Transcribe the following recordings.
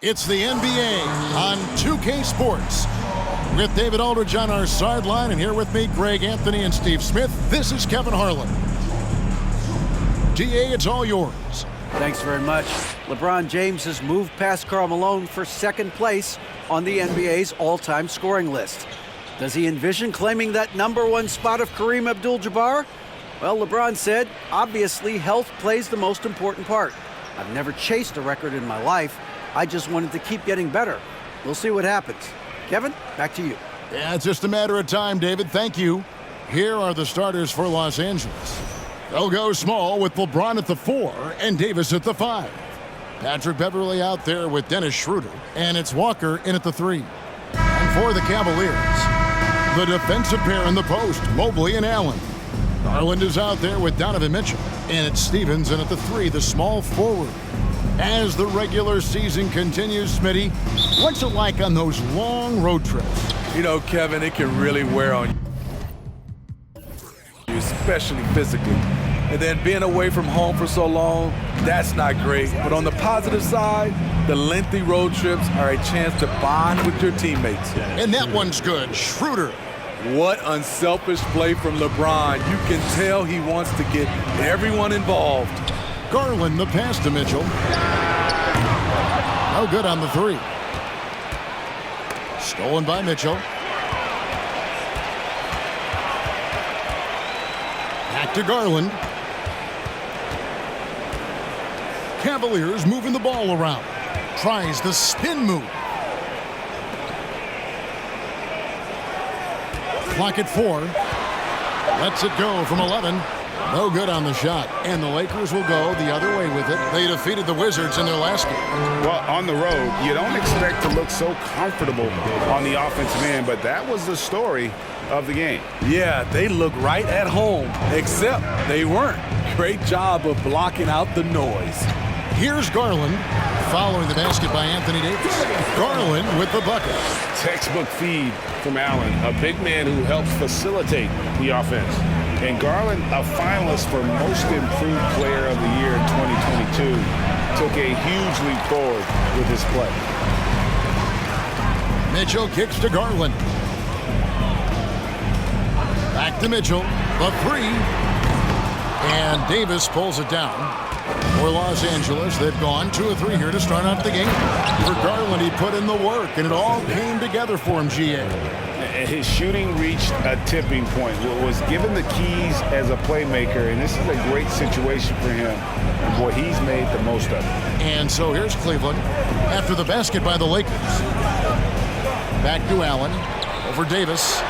It's the NBA on 2K Sports. With David Aldridge on our sideline, and here with me, Greg Anthony and Steve Smith. This is Kevin Harlan. GA, it's all yours. Thanks very much. LeBron James has moved past Karl Malone for second place on the NBA's all-time scoring list. Does he envision claiming that #1 spot of Kareem Abdul-Jabbar? Well, LeBron said, obviously health plays the most important part. I've never chased a record in my life. I just wanted to keep getting better. We'll see what happens. Kevin, back to you. Yeah, it's just a matter of time, David. Thank you. Here are the starters for Los Angeles. They'll go small with LeBron at the 4 and Davis at the 5. Patrick Beverley out there with Dennis Schroeder, and it's Walker in at the 3. And for the Cavaliers, the defensive pair in the post, Mobley and Allen. Garland is out there with Donovan Mitchell, and it's Stevens in at the 3, the small forward. As the regular season continues, Smitty, what's it like on those long road trips? You know, Kevin, it can really wear on you, especially physically. And then being away from home for so long, that's not great. But on the positive side, the lengthy road trips are a chance to bond with your teammates. And that one's good. Schroeder. What unselfish play from LeBron. You can tell he wants to get everyone involved. Garland, the pass to Mitchell. No good on the 3. Stolen by Mitchell. Back to Garland. Cavaliers moving the ball around. Tries the spin move. Clock at 4. Lets it go from 11. No good on the shot, and the Lakers will go the other way with it. They defeated the Wizards in their last game. Well, on the road, you don't expect to look so comfortable on the offensive end, but that was the story of the game. Yeah, they look right at home, except they weren't. Great job of blocking out the noise. Here's Garland, following the basket by Anthony Davis. Garland with the bucket. Textbook feed from Allen, a big man who helps facilitate the offense. And Garland, a finalist for Most Improved Player of the Year in 2022, took a huge leap forward with his play. Mitchell kicks to Garland. Back to Mitchell, the 3. And Davis pulls it down. For Los Angeles, they've gone 2 of 3 here to start out the game. For Garland, he put in the work, and it all came together for him, GA. His shooting reached a tipping point, was given the keys as a playmaker, and this is a great situation for him. And boy, he's made the most of it. And so here's Cleveland after the basket by the Lakers. Back to Allen, over Davis.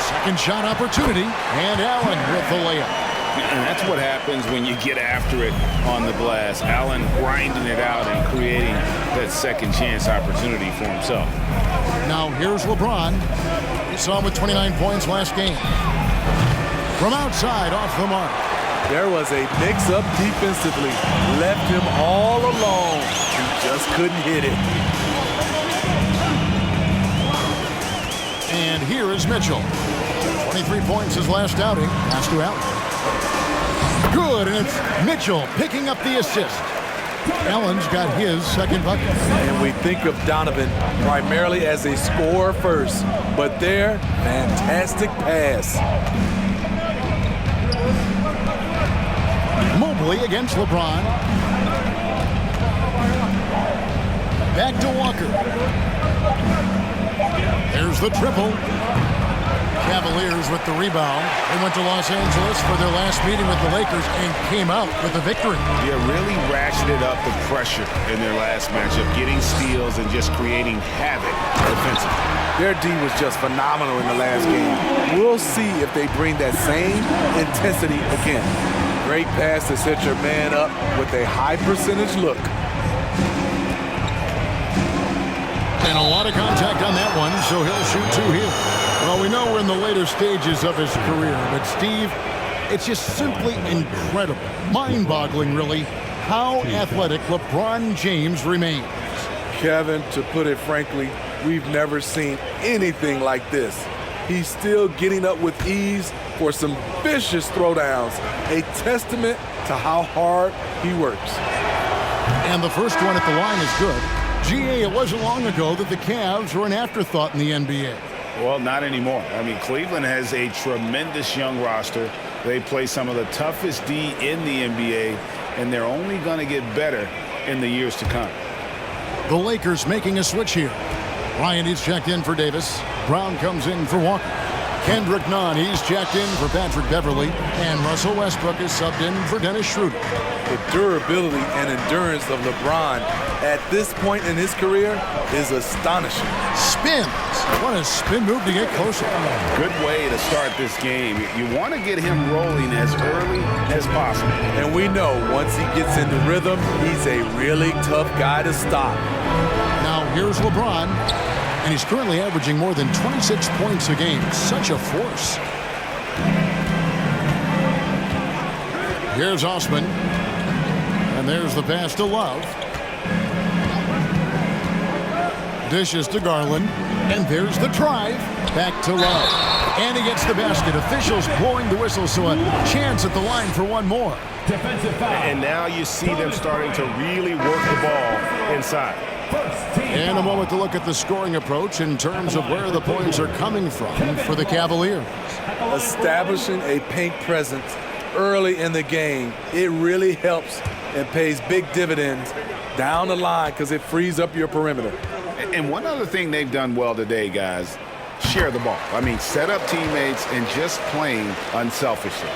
Second shot opportunity, and Allen with the layup. And that's what happens when you get after it on the glass. Allen grinding it out and creating that second chance opportunity for himself. Now here's LeBron. We saw him with 29 points last game. From outside, off the mark. There was a mix-up defensively. Left him all alone. He just couldn't hit it. And here is Mitchell. 23 points his last outing. Pass to Allen. Good, and it's Mitchell picking up the assist. Allen's got his second bucket. And we think of Donovan primarily as a scorer first, but there, fantastic pass. Mobley against LeBron. Back to Walker. There's the triple. Cavaliers with the rebound. They went to Los Angeles for their last meeting with the Lakers and came out with a victory. Yeah, really ratcheted up the pressure in their last matchup, getting steals and just creating havoc defensively. Their D was just phenomenal in the last game. We'll see if they bring that same intensity again. Great pass to set your man up with a high percentage look. And a lot of contact on that one, so he'll shoot 2 here. Well, we know we're in the later stages of his career, but Steve, it's just simply incredible, mind-boggling really, how athletic LeBron James remains. Kevin, to put it frankly, we've never seen anything like this. He's still getting up with ease for some vicious throwdowns, a testament to how hard he works. And the first one at the line is good. GA, it wasn't long ago that the Cavs were an afterthought in the NBA. Well, not anymore. I mean, Cleveland has a tremendous young roster. They play some of the toughest D in the NBA, and they're only going to get better in the years to come. The Lakers making a switch here. Ryan is checked in for Davis. Brown comes in for Walker. Kendrick Nunn, he's checked in for Patrick Beverley. And Russell Westbrook is subbed in for Dennis Schroeder. The durability and endurance of LeBron at this point in his career is astonishing. Spins. What a spin move to get closer. Good way to start this game. You want to get him rolling as early as possible. And we know once he gets into rhythm, he's a really tough guy to stop. Now here's LeBron, and he's currently averaging more than 26 points a game. Such a force. Here's Osman, and there's the pass to Love. Dishes to Garland, and there's the drive. Back to Love, and he gets the basket. Officials blowing the whistle, so a chance at the line for one more. Defensive foul. And now you see them starting to really work the ball inside. And a moment to look at the scoring approach in terms of where the points are coming from for the Cavaliers. Establishing a paint presence early in the game, it really helps and pays big dividends down the line because it frees up your perimeter. And one other thing they've done well today, guys, share the ball. I mean, set up teammates and just playing unselfishly.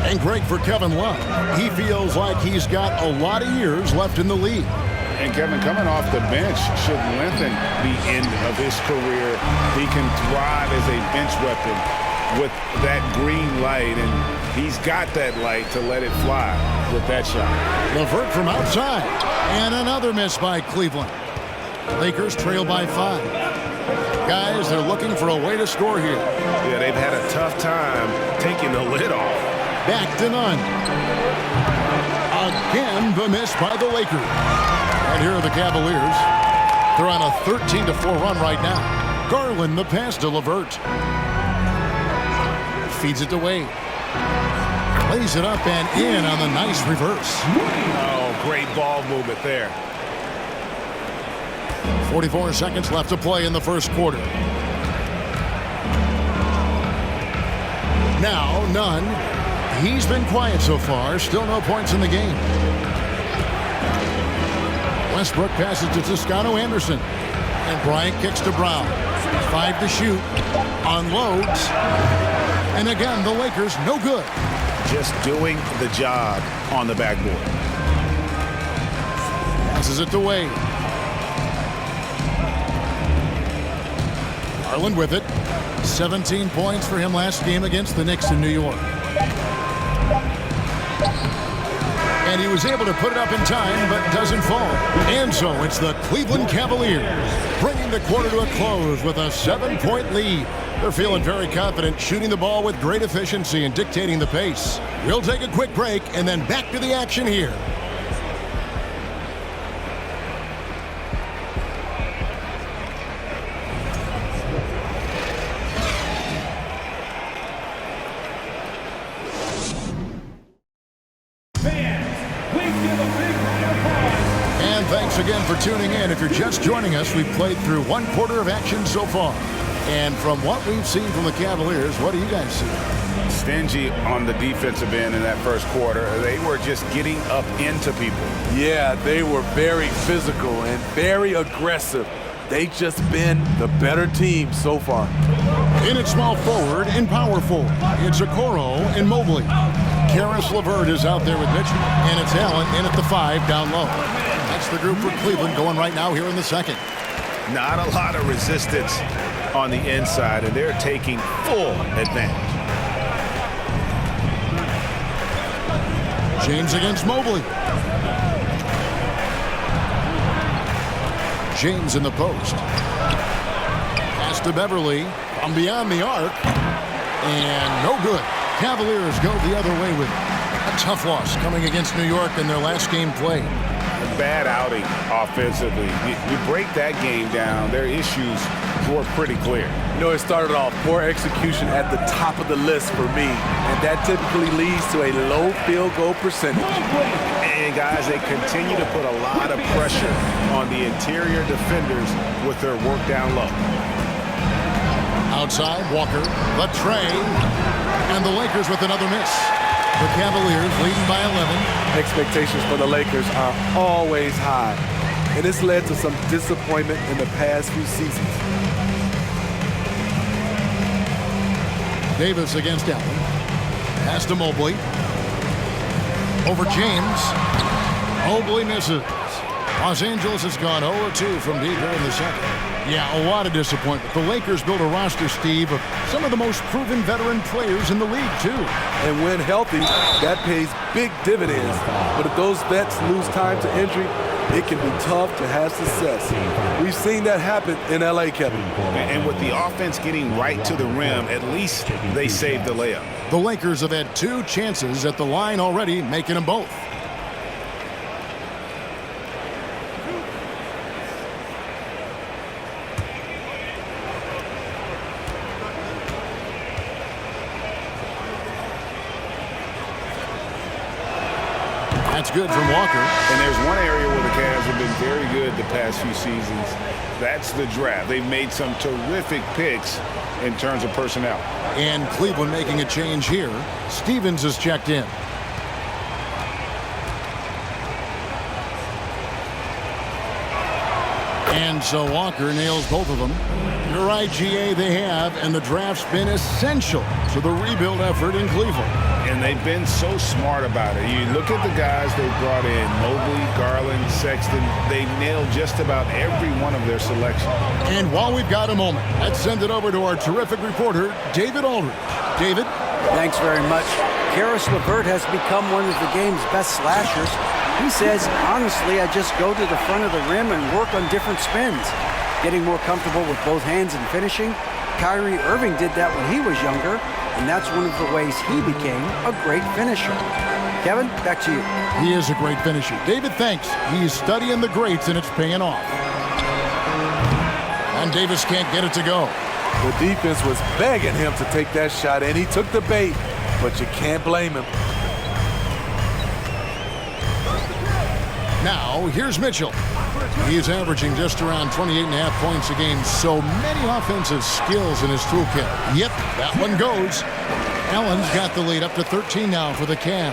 And great for Kevin Love. He feels like he's got a lot of years left in the league. And Kevin, coming off the bench should lengthen the end of his career. He can thrive as a bench weapon with that green light, and he's got that light to let it fly with that shot. LeVert from outside, and another miss by Cleveland. Lakers trail by 5. Guys, they're looking for a way to score here. Yeah, they've had a tough time taking the lid off. Back to Nunn. Again, the miss by the Lakers. And here are the Cavaliers. They're on a 13-4 run right now. Garland, the pass to LeVert. Feeds it to Wade. Lays it up and in on the nice reverse. Oh, great ball movement there. 44 seconds left to play in the first quarter. Now, Nunn. He's been quiet so far. Still no points in the game. Westbrook passes to Toscano Anderson. And Bryant kicks to Brown. 5 to shoot. Unloads. And again, the Lakers no good. Just doing the job on the backboard. Passes it to Wade. Garland with it. 17 points for him last game against the Knicks in New York. And he was able to put it up in time, but doesn't fall. And so it's the Cleveland Cavaliers bringing the quarter to a close with a 7-point lead. They're feeling very confident, shooting the ball with great efficiency and dictating the pace. We'll take a quick break and then back to the action here. Thanks again for tuning in. If you're just joining us, we've played through one quarter of action so far. And from what we've seen from the Cavaliers, what do you guys see? Stingy on the defensive end in that first quarter. They were just getting up into people. Yeah, they were very physical and very aggressive. They've just been the better team so far. In at small forward and power forward, it's Okoro and Mobley. Karis LeVert is out there with Mitchell. And it's Allen in at the 5 down low. That's the group for Cleveland going right now here in the second. Not a lot of resistance on the inside, and they're taking full advantage. James against Mobley. James in the post. Pass to Beverley from beyond the arc. And no good. Cavaliers go the other way with a tough loss coming against New York in their last game played. A bad outing offensively. You break that game down, their issues were pretty clear. You know, it started off poor execution at the top of the list for me, and that typically leads to a low field goal percentage. And guys, they continue to put a lot of pressure on the interior defenders with their work down low. Outside, Walker, the tray, and the Lakers with another miss. The Cavaliers leading by 11. Expectations for the Lakers are always high, and it's led to some disappointment in the past few seasons. Davis against Allen. Pass to Mobley. Over James. Mobley misses. Los Angeles has gone 0-2 from deep here in the second. Yeah, a lot of disappointment. The Lakers built a roster, Steve, of some of the most proven veteran players in the league, too. And when healthy, that pays big dividends. But if those vets lose time to injury, it can be tough to have success. We've seen that happen in LA, Kevin. And with the offense getting right to the rim, at least they saved the layup. The Lakers have had 2 chances at the line already, making them both. That's good from Walker. And there's one area where the Cavs have been very good the past few seasons. That's the draft. They've made some terrific picks in terms of personnel. And Cleveland making a change here. Stevens is checked in. And so Walker nails both of them. You're right, GA, they have, and the draft's been essential to the rebuild effort in Cleveland. And they've been so smart about it. You look at the guys they brought in, Mobley, Garland, Sexton. They nailed just about every one of their selections. And while we've got a moment, let's send it over to our terrific reporter, David Aldridge. David? Thanks very much. Karis LeVert has become one of the game's best slashers. He says, honestly, I just go to the front of the rim and work on different spins. Getting more comfortable with both hands and finishing. Kyrie Irving did that when he was younger, and that's one of the ways he became a great finisher. Kevin, back to you. He is a great finisher. David, thanks. He's studying the greats, and it's paying off. And Davis can't get it to go. The defense was begging him to take that shot, and he took the bait, but you can't blame him. Now, here's Mitchell. He's averaging just around 28.5 points a game. So many offensive skills in his toolkit. Yep, that one goes. Allen's got the lead up to 13 now for the Cavs.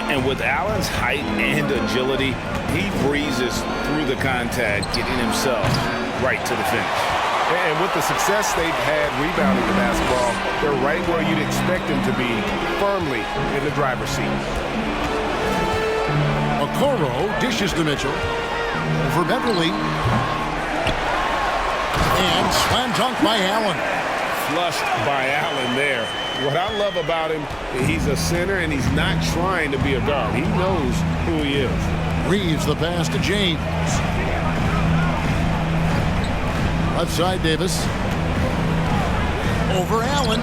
And with Allen's height and agility, he breezes through the contact, getting himself right to the finish. And with the success they've had rebounding the basketball, they're right where you'd expect them to be, firmly in the driver's seat. Okoro dishes to Mitchell. For Beverly. And slam dunk by Allen. Flushed by Allen there. What I love about him, he's a center and he's not trying to be a guard. He knows who he is. Reeves the pass to James. Left side, Davis. Over Allen.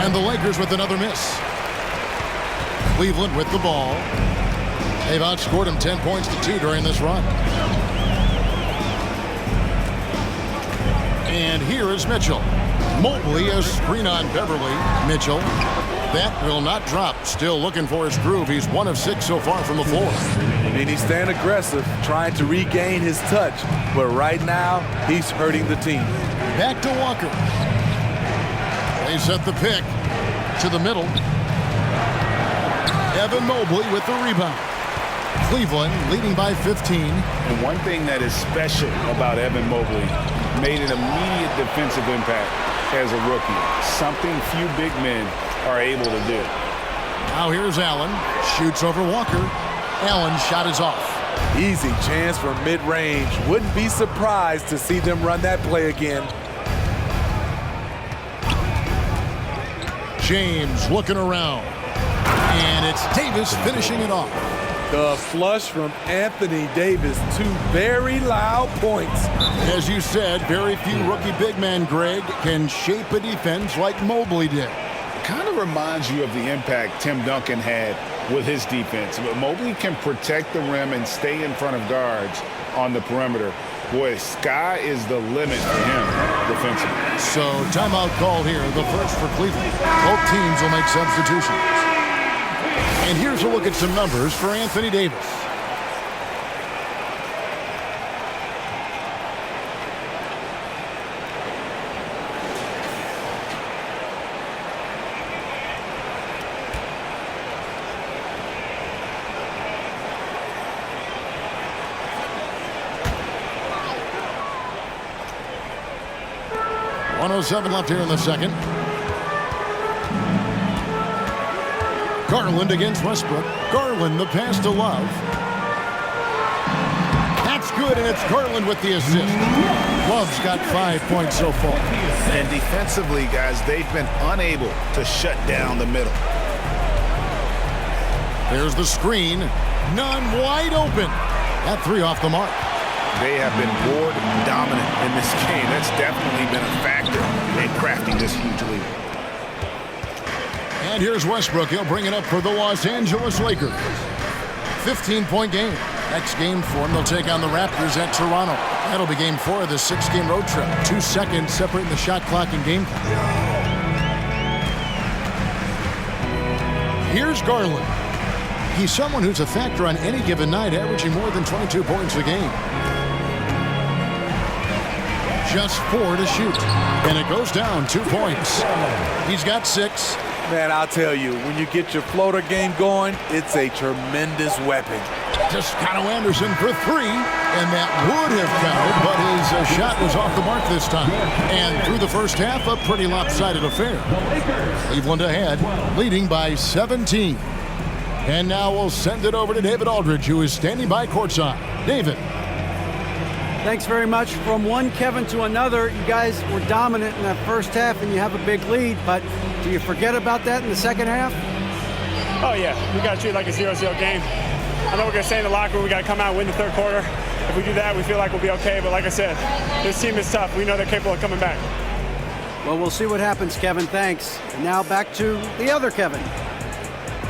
And the Lakers with another miss. Cleveland with the ball. They've outscored him 10 points to 2 during this run. And here is Mitchell. Mobley a screen on Beverly. Mitchell. That will not drop. Still looking for his groove. He's 1 of 6 so far from the floor. I mean, he's staying aggressive, trying to regain his touch. But right now, he's hurting the team. Back to Walker. They set the pick to the middle. Evan Mobley with the rebound. Cleveland leading by 15. And one thing that is special about Evan Mobley, made an immediate defensive impact as a rookie. Something few big men are able to do. Now here's Allen. Shoots over Walker. Allen's shot is off. Easy chance for mid-range. Wouldn't be surprised to see them run that play again. James looking around. And it's Davis finishing it off. The flush from Anthony Davis. 2 very loud points. As you said, very few rookie big men, Greg, can shape a defense like Mobley did. Kind of reminds you of the impact Tim Duncan had with his defense. But Mobley can protect the rim and stay in front of guards on the perimeter. Boy, sky is the limit for him defensively. So timeout called here, the first for Cleveland. Both teams will make substitutions. And here's a look at some numbers for Anthony Davis. .107 left here in the second. Garland against Westbrook. Garland, the pass to Love. That's good, and it's Garland with the assist. Love's got 5 points so far. And defensively, guys, they've been unable to shut down the middle. There's the screen. None, wide open. That three off the mark. They have been board dominant in this game. That's definitely been a factor in crafting this huge lead. And here's Westbrook. He'll bring it up for the Los Angeles Lakers. 15-point game. Next game for them, they'll take on the Raptors at Toronto. That'll be game 4 of the 6-game road trip. 2 seconds separating the shot clock and game clock. Here's Garland. He's someone who's a factor on any given night, averaging more than 22 points a game. Just 4 to shoot. And it goes down 2 points. He's got 6. Man, I'll tell you, when you get your floater game going, it's a tremendous weapon. Toscano Anderson for 3, and that would have counted, but his shot was off the mark this time. And through the first half, a pretty lopsided affair. Cleveland ahead, leading by 17. And now we'll send it over to David Aldridge, who is standing by courtside. David. Thanks very much. From one Kevin to another, you guys were dominant in that first half, and you have a big lead, but do you forget about that in the second half? Oh, yeah. We got to treat it like a 0-0 game. I know we're going to say in the locker room we got to come out and win the third quarter. If we do that, we feel like we'll be okay. But like I said, this team is tough. We know they're capable of coming back. Well, we'll see what happens, Kevin. Thanks. And now back to the other Kevin.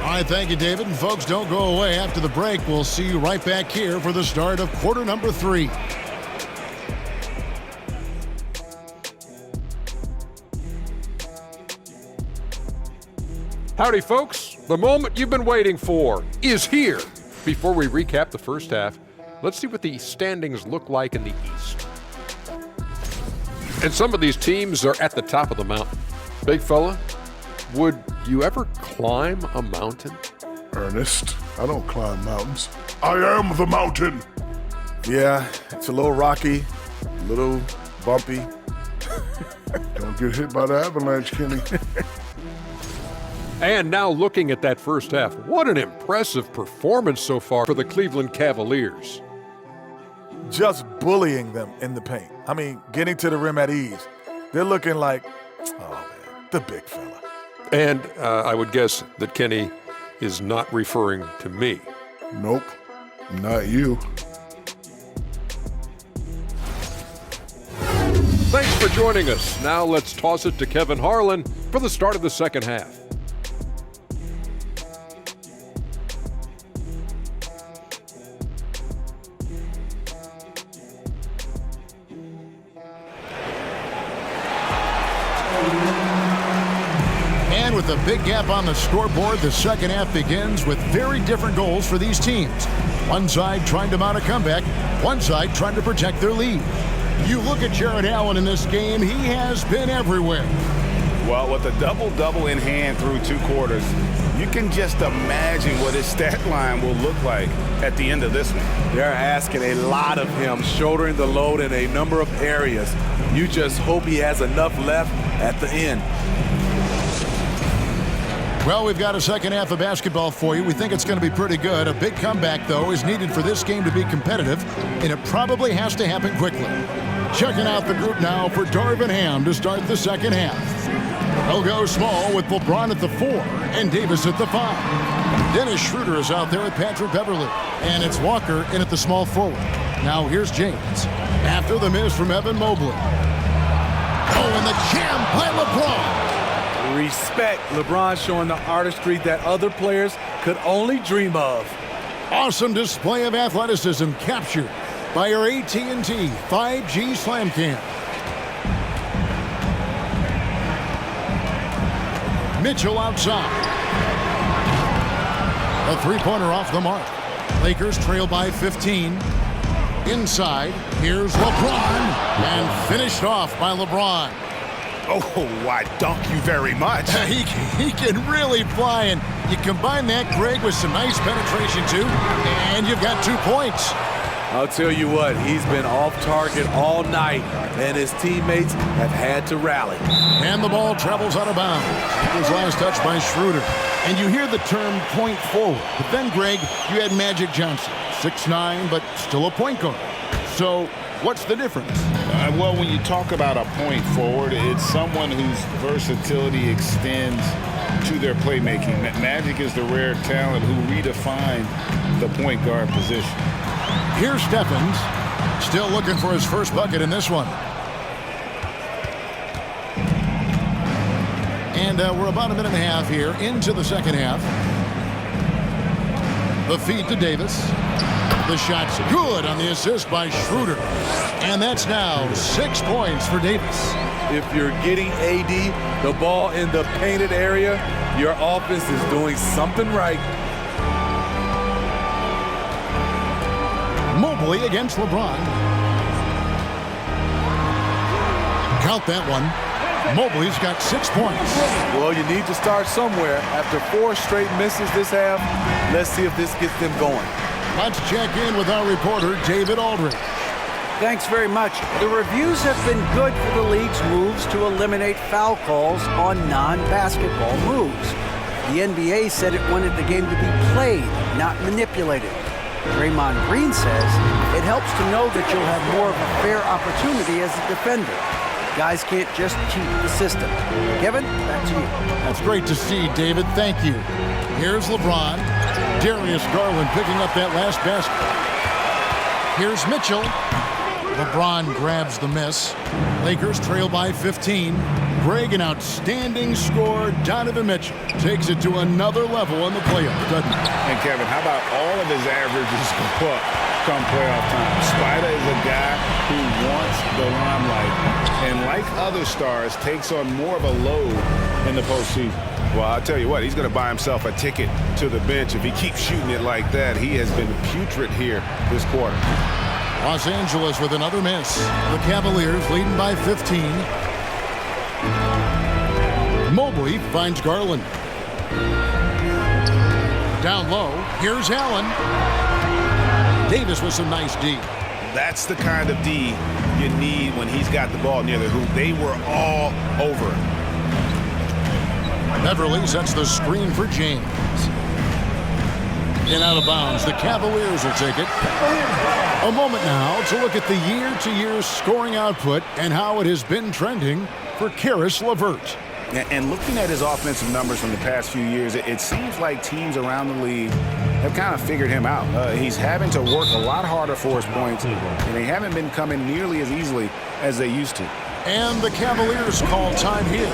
All right, thank you, David. And folks, don't go away. After the break, we'll see you right back here for the start of quarter number 3. Howdy, folks. The moment you've been waiting for is here. Before we recap the first half, let's see what the standings look like in the East. And some of these teams are at the top of the mountain. Big fella, would you ever climb a mountain? Ernest, I don't climb mountains. I am the mountain. Yeah, it's a little rocky, a little bumpy. Don't get hit by the avalanche, Kenny. And now looking at that first half, what an impressive performance so far for the Cleveland Cavaliers. Just bullying them in the paint. I mean, getting to the rim at ease. They're looking like, oh man, the big fella. And I would guess that Kenny is not referring to me. Nope, not you. Thanks for joining us. Now let's toss it to Kevin Harlan for the start of the second half. And with a big gap on the scoreboard, the second half begins with very different goals for these teams. One side trying to mount a comeback, one side trying to protect their lead. You look at Jared Allen in this game, he has been everywhere. Well, with a double-double in hand through 2 quarters, you can just imagine what his stat line will look like at the end of this one. They're asking a lot of him, shouldering the load in a number of areas. You just hope he has enough left at the end. Well, we've got a second half of basketball for you. We think it's going to be pretty good. A big comeback, though, is needed for this game to be competitive, and it probably has to happen quickly. Checking out the group now for Darvin Ham to start the second half. They'll go small with LeBron at the 4 and Davis at the 5. Dennis Schroeder is out there with Patrick Beverley, and it's Walker in at the small forward. Now here's James. After the miss from Evan Mobley. Oh, and the jam by LeBron. Respect. LeBron showing the artistry that other players could only dream of. Awesome display of athleticism captured by our AT&T 5G Slam Cam. Mitchell outside. A three-pointer off the mark. Lakers trail by 15. Inside, here's LeBron, and finished off by LeBron. Oh, I dunk you very much. He can really fly, and you combine that, Greg, with some nice penetration, too, and you've got 2 points. I'll tell you what, he's been off target all night, and his teammates have had to rally. And the ball travels out of bounds. It was last touched by Schroeder. And you hear the term point forward. But then, Greg, you had Magic Johnson, 6'9", but still a point guard. So what's the difference? Well, when you talk about a point forward, it's someone whose versatility extends to their playmaking. Magic is the rare talent who redefined the point guard position. Here's Stephens, still looking for his first bucket in this one. And we're about a minute and a half here into the second half. The feed to Davis. The shot's good on the assist by Schroeder. And that's now 6 points for Davis. If you're getting AD the ball in the painted area, your offense is doing something right. Mobley against LeBron. Count that one. Mobley's got 6 points. Well, you need to start somewhere. After 4 straight misses this half, let's see if this gets them going. Let's check in with our reporter, David Aldridge. Thanks very much. The reviews have been good for the league's moves to eliminate foul calls on non-basketball moves. The NBA said it wanted the game to be played, not manipulated. Draymond Green says it helps to know that you'll have more of a fair opportunity as a defender. Guys can't just cheat the system. Kevin, back to you. That's great to see, David. Thank you. Here's LeBron. Darius Garland picking up that last basket. Here's Mitchell. LeBron grabs the miss. Lakers trail by 15. Greg, an outstanding scorer. Donovan Mitchell takes it to another level in the playoffs, doesn't he? And Kevin, how about all of his averages go up come playoff time? Spider is a guy who wants the limelight, and like other stars, takes on more of a load in the postseason. Well, I'll tell you what, he's going to buy himself a ticket to the bench if he keeps shooting it like that. He has been putrid here this quarter. Los Angeles with another miss. The Cavaliers leading by 15. Mobley finds Garland. Down low, here's Allen. Davis with some nice D. That's the kind of D you need when he's got the ball near the hoop. They were all over it. Beverly sets the screen for James. And out of bounds, the Cavaliers will take it. A moment now to look at the year-to-year scoring output and how it has been trending for Caris LeVert. And looking at his offensive numbers from the past few years, it seems like teams around the league have kind of figured him out. He's having to work a lot harder for his points, and they haven't been coming nearly as easily as they used to. And the Cavaliers call time here.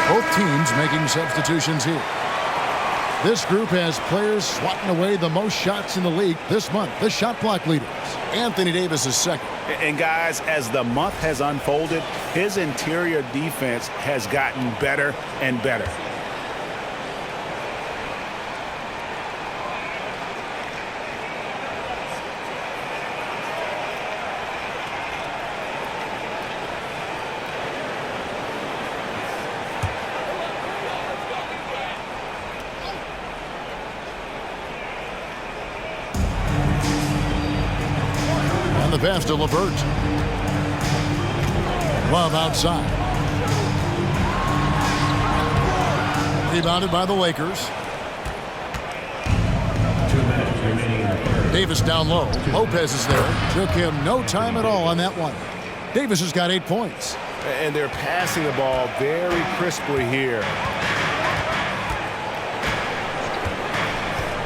Both teams making substitutions here. This group has players swatting away the most shots in the league this month. The shot block leaders. Anthony Davis is second. And guys, as the month has unfolded, his interior defense has gotten better and better. And the pass to LeVert. Love outside. Rebounded by the Lakers. 2 minutes remaining in the third. Davis down low. Lopez is there. Took him no time at all on that one. Davis has got 8 points. And they're passing the ball very crisply here.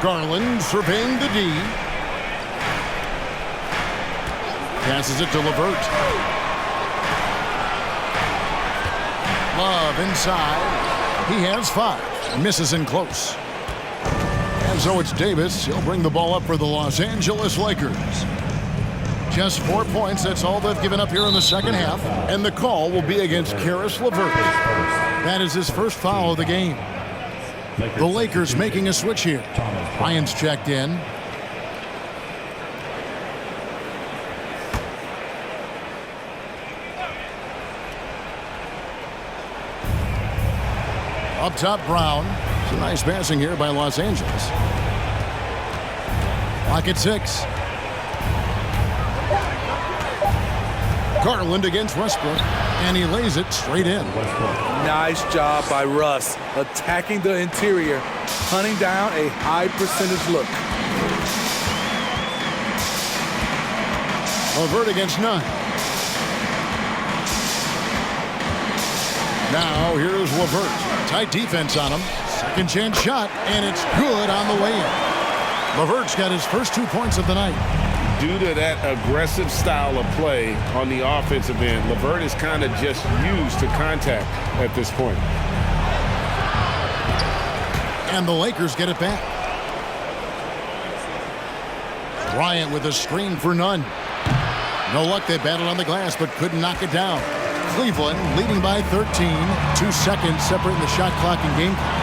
Garland surveying the D. Passes it to LeVert. Love inside. He has 5. Misses in close. And so it's Davis. He'll bring the ball up for the Los Angeles Lakers. Just 4 points. That's all they've given up here in the second half. And the call will be against Caris LeVert. That is his first foul of the game. The Lakers making a switch here. Ryan's checked in. Up top, Brown. Some nice passing here by Los Angeles. Clock at 6. Garland against Westbrook, and he lays it straight in. Nice job by Russ, attacking the interior, hunting down a high percentage look. LeVert against none. Now here's LeVert. Tight defense on him. Second chance shot, and it's good on the way in. LeVert's got his first 2 points of the night. Due to that aggressive style of play on the offensive end, LeVert is kind of just used to contact at this point. And the Lakers get it back. Bryant with a screen for none. No luck, they battled on the glass, but couldn't knock it down. Cleveland leading by 13. 2 seconds separating the shot clock and game clock.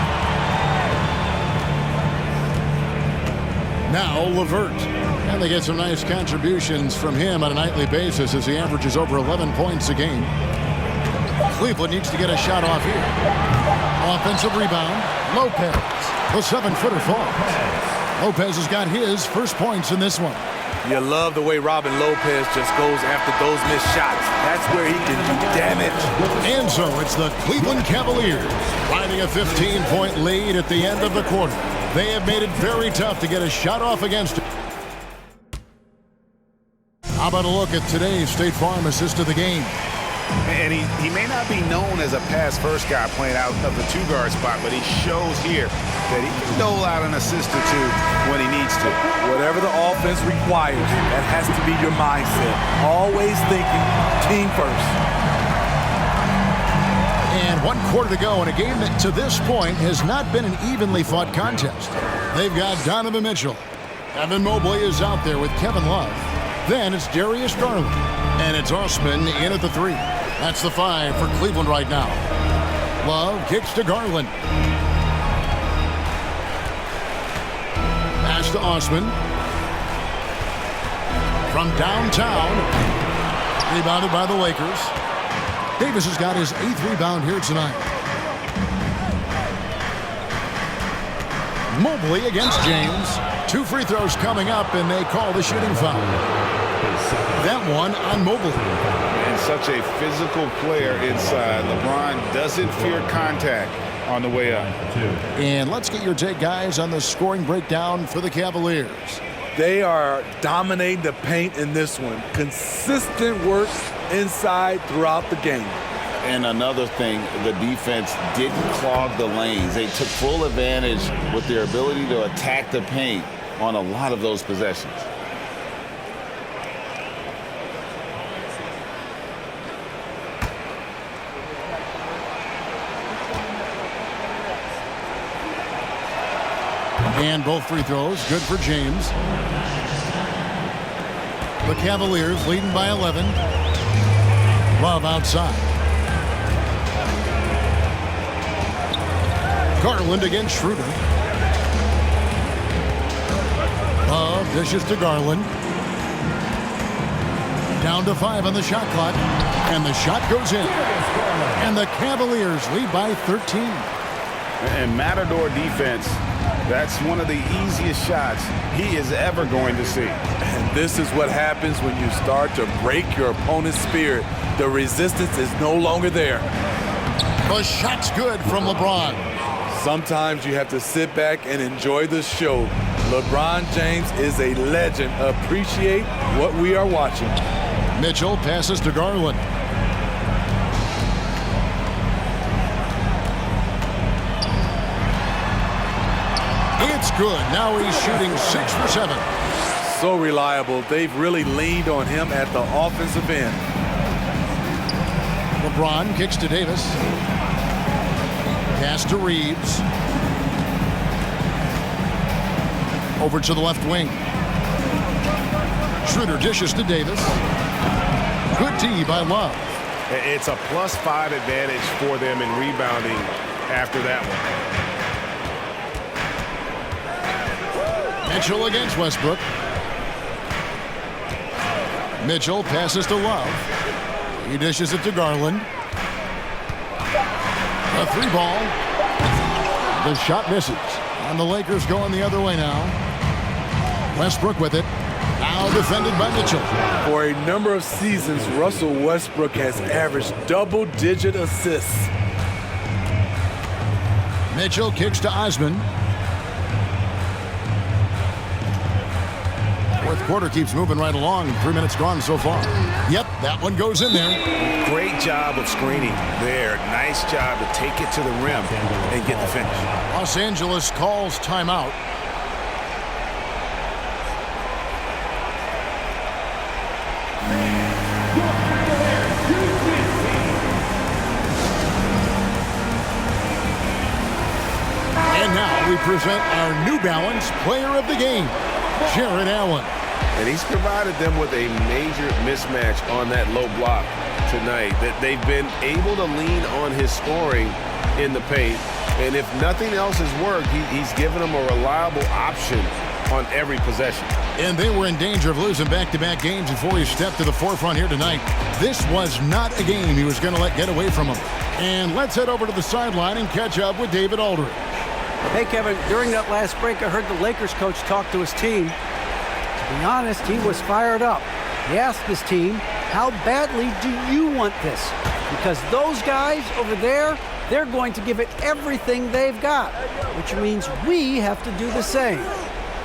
Now LeVert. And they get some nice contributions from him on a nightly basis as he averages over 11 points a game. Cleveland needs to get a shot off here. Offensive rebound. Lopez. The 7-footer falls. Lopez has got his first points in this one. You love the way Robin Lopez just goes after those missed shots. That's where he can do damage. And so it's the Cleveland Cavaliers riding a 15-point lead at the end of the quarter. They have made it very tough to get a shot off against it. How about a look at today's State Farm assist of the game? And he may not be known as a pass-first guy playing out of the two-guard spot, but he shows here that he can dole out an assist or two when he needs to. Whatever the offense requires, that has to be your mindset. Always thinking team first. And 1 quarter to go in a game that to this point has not been an evenly fought contest. They've got Donovan Mitchell. Evan Mobley is out there with Kevin Love. Then it's Darius Garland. And it's Osman in at the 3. That's the 5 for Cleveland right now. Love kicks to Garland. Pass to Osman. From downtown. Rebounded by the Lakers. Davis has got his 8th rebound here tonight. Mobley against James. 2 free throws coming up, and they call the shooting foul. That one on Mobley. And such a physical player inside. LeBron doesn't fear contact on the way up. And let's get your take, guys, on the scoring breakdown for the Cavaliers. They are dominating the paint in this one. Consistent work inside throughout the game. And another thing, the defense didn't clog the lanes. They took full advantage with their ability to attack the paint on a lot of those possessions. And both free throws, good for James. The Cavaliers leading by 11. Love outside. Garland against Schroeder. Love dishes to Garland. Down to 5 on the shot clock. And the shot goes in. And the Cavaliers lead by 13. And Matador defense, that's one of the easiest shots he is ever going to see. And This is what happens when you start to break your opponent's spirit. The resistance is no longer there. The shot's good from LeBron. Sometimes you have to sit back and enjoy the show. LeBron James is a legend. Appreciate what we are watching. Mitchell passes to Garland. It's good. Now he's shooting 6 for 7. So reliable. They've really leaned on him at the offensive end. LeBron kicks to Davis. Pass to Reeves. Over to the left wing. Schroeder dishes to Davis. Good D by Love. It's a +5 advantage for them in rebounding after that one. Mitchell against Westbrook. Mitchell passes to Love. He dishes it to Garland. A 3-ball. The shot misses. And the Lakers going the other way now. Westbrook with it. Now defended by Mitchell. For a number of seasons, Russell Westbrook has averaged double-digit assists. Mitchell kicks to Osman. Fourth quarter keeps moving right along. 3 minutes gone so far. Yep, that one goes in there. Great job of screening there. Nice job to take it to the rim and get the finish. Los Angeles calls timeout. And now we present our New Balance Player of the Game, Jared Allen. And he's provided them with a major mismatch on that low block tonight. That they've been able to lean on his scoring in the paint. And if nothing else has worked, he's given them a reliable option on every possession. And they were in danger of losing back-to-back games before he stepped to the forefront here tonight. This was not a game he was going to let get away from him. And let's head over to the sideline and catch up with David Aldridge. Hey, Kevin, during that last break, I heard the Lakers coach talk to his team. To be honest, he was fired up. He asked his team, how badly do you want this? Because those guys over there, they're going to give it everything they've got, which means we have to do the same.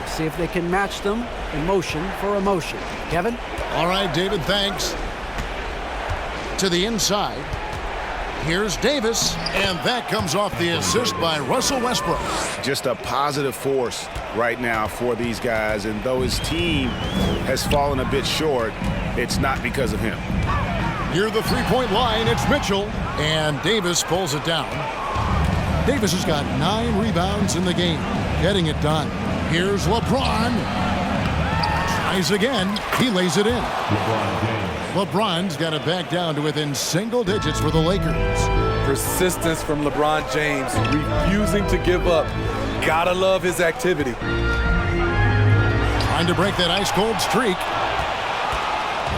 See if they can match them emotion for emotion. Kevin? All right, David, thanks. To the inside. Here's Davis, and that comes off the assist by Russell Westbrook. Just a positive force right now for these guys, and though his team has fallen a bit short, it's not because of him. Near the three-point line, it's Mitchell, and Davis pulls it down. Davis has got 9 rebounds in the game, getting it done. Here's LeBron. Tries again. He lays it in. LeBron's got it back down to within single digits for the Lakers. Persistence from LeBron James, refusing to give up. Gotta love his activity. Trying to break that ice-cold streak.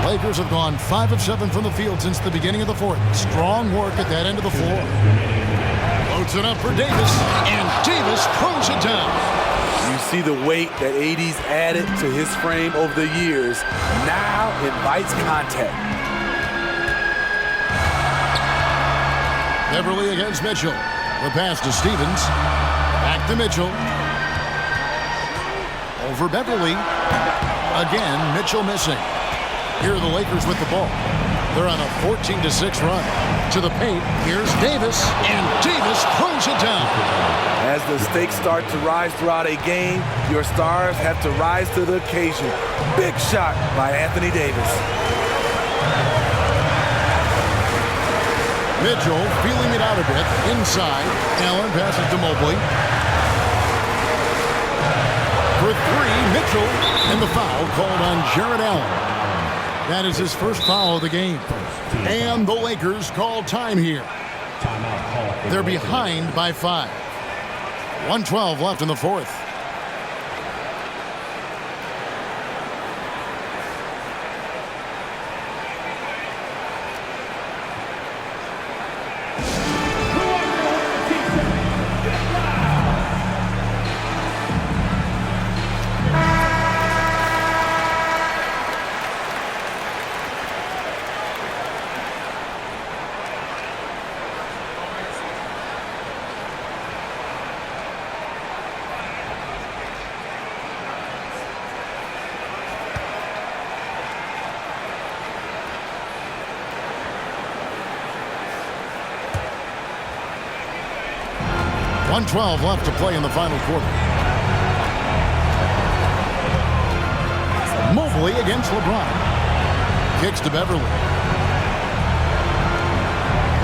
The Lakers have gone 5 of 7 from the field since the beginning of the fourth. Strong work at that end of the floor. Floats it up for Davis, and Davis throws it down. You see the weight that AD's added to his frame over the years. Now invites contact. Beverly against Mitchell. The pass to Stevens. Back to Mitchell. Over Beverly. Again, Mitchell missing. Here are the Lakers with the ball. They're on a 14-6 run. To the paint, here's Davis, and Davis throws it down. As the stakes start to rise throughout a game, your stars have to rise to the occasion. Big shot by Anthony Davis. Mitchell feeling it out a bit. Inside, Allen passes to Mobley. For 3, Mitchell, and the foul called on Jared Allen. That is his first foul of the game. And the Lakers call time here. They're behind by 5. 1:12 left in the fourth. 1:12 left to play in the final quarter. Mobley against LeBron. Kicks to Beverly.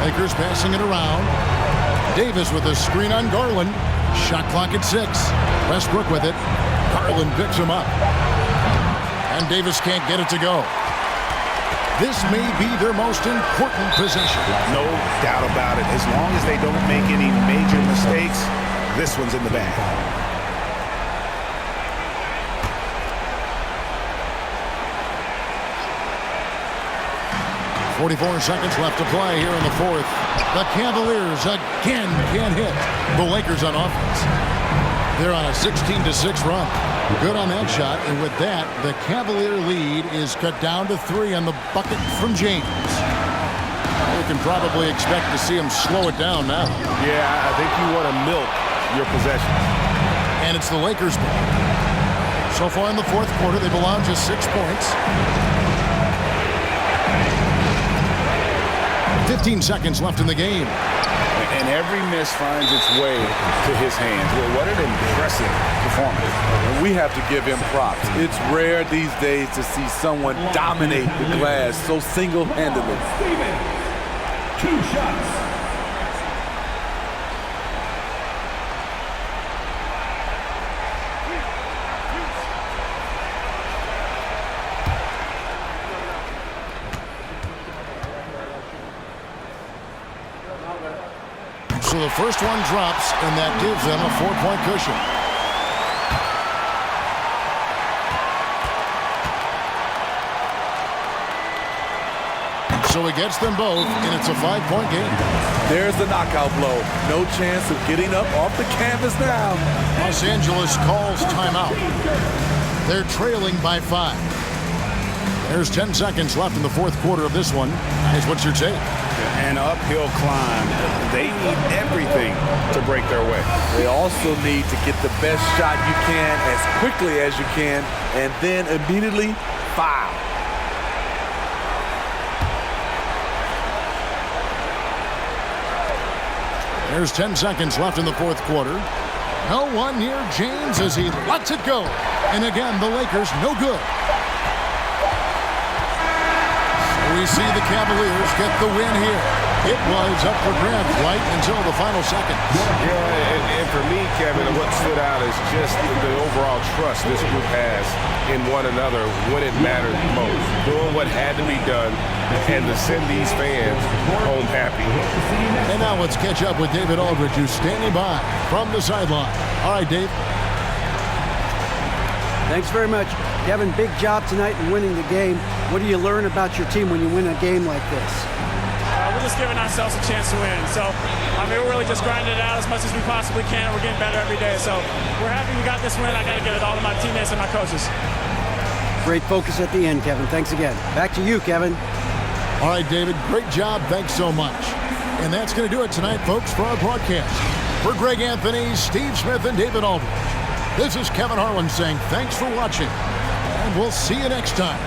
Lakers passing it around. Davis with a screen on Garland. Shot clock at 6. Westbrook with it. Garland picks him up. And Davis can't get it to go. This may be their most important possession. No doubt about it. As long as they don't make any major mistakes, this one's in the bag. 44 seconds left to play here in the fourth. The Cavaliers again can't hit the Lakers on offense. They're on a 16-6 run. Good on that shot, and with that, the Cavalier lead is cut down to 3 on the bucket from James. We can probably expect to see him slow it down now. Yeah, I think you want to milk your possession. And it's the Lakers' ball. So far in the fourth quarter, they've allowed just 6 points. 15 seconds left in the game. And every miss finds its way to his hands. Well, what an impressive performance. And we have to give him props. It's rare these days to see someone dominate the glass so single-handedly. 2 shots. So the first one drops, and that gives them a 4-point cushion. So he gets them both, and it's a 5-point game. There's the knockout blow. No chance of getting up off the canvas now. Los Angeles calls timeout. They're trailing by 5. There's 10 seconds left in the fourth quarter of this one. Guys, what's your take? An uphill climb. They need everything to break their way. They also need to get the best shot you can as quickly as you can, and then immediately foul. There's 10 seconds left in the fourth quarter. No one near James as he lets it go. And again, the Lakers no good. We see the Cavaliers get the win here. It was up for grabs right until the final seconds. Yeah, and for me, Kevin, what stood out is just the overall trust this group has in one another when it mattered most. Doing what had to be done and to send these fans home happy. And now let's catch up with David Aldridge, who's standing by from the sideline. All right, Dave. Thanks very much. Kevin, big job tonight in winning the game. What do you learn about your team when you win a game like this? We're just giving ourselves a chance to win. So, we're really just grinding it out as much as we possibly can. We're getting better every day. So, we're happy we got this win. I got to give it all to my teammates and my coaches. Great focus at the end, Kevin. Thanks again. Back to you, Kevin. All right, David. Great job. Thanks so much. And that's going to do it tonight, folks, for our broadcast. For Greg Anthony, Steve Smith, and David Aldridge, this is Kevin Harlan saying thanks for watching. And we'll see you next time.